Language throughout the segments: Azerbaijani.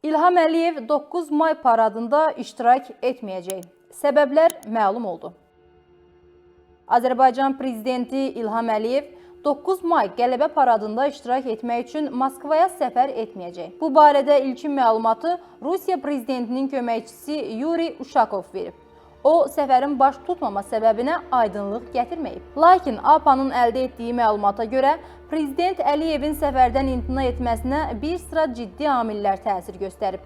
İlham Əliyev 9 may paradında iştirak etməyəcək. Səbəblər məlum oldu. Azərbaycan prezidenti İlham Əliyev 9 may qələbə paradında iştirak etmək üçün Moskvaya səfər etməyəcək. Bu barədə ilkin məlumatı Rusiya prezidentinin köməkçisi Yuri Uşakov verib. O, səfərin baş tutmama səbəbinə aydınlıq gətirməyib. Lakin APA-nın əldə etdiyi məlumata görə, Prezident Əliyevin səfərdən imtina etməsinə bir sıra ciddi amillər təsir göstərib.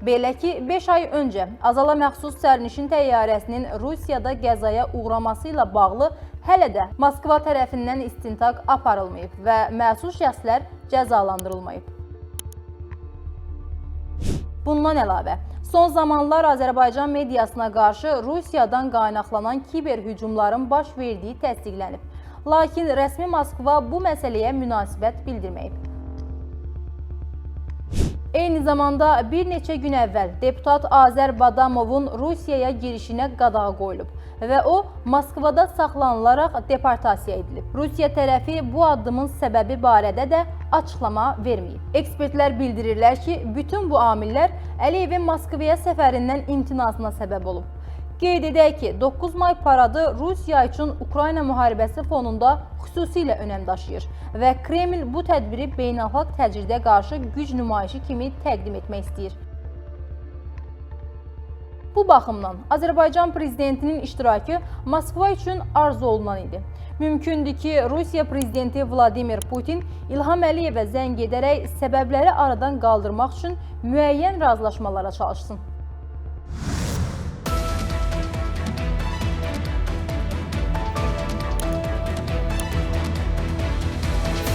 Belə ki, 5 ay öncə Azala məxsus sərnişin təyyarəsinin Rusiyada qəzaya uğraması ilə bağlı hələ də Moskva tərəfindən istintaq aparılmayıb və məsul şəxslər cəzalandırılmayıb. Bundan əlavə, son zamanlar Azərbaycan mediasına qarşı Rusiyadan qaynaqlanan kiber hücumların baş verdiyi təsdiqlənib. Lakin rəsmi Moskva bu məsələyə münasibət bildirməyib. Eyni zamanda bir neçə gün əvvəl deputat Azər Badamovun Rusiyaya girişinə qadağa qoyulub və o, Moskvada saxlanılaraq deportasiya edilib. Rusiya tərəfi bu addımın səbəbi barədə də açıqlama verməyib. Ekspertlər bildirirlər ki, bütün bu amillər Əliyevin Moskvaya səfərindən imtinasına səbəb olub. Qeyd edək ki, 9 may paradı Rusiya üçün Ukrayna müharibəsi fonunda xüsusilə önəm daşıyır və Kreml bu tədbiri beynəlxalq təcriddə qarşı güc nümayişi kimi təqdim etmək istəyir. Bu baxımdan Azərbaycan prezidentinin iştirakı Moskva üçün arzu olunan idi. Mümkündür ki, Rusiya prezidenti Vladimir Putin İlham Əliyevə zəng edərək səbəbləri aradan qaldırmaq üçün müəyyən razılaşmalara çalışsın.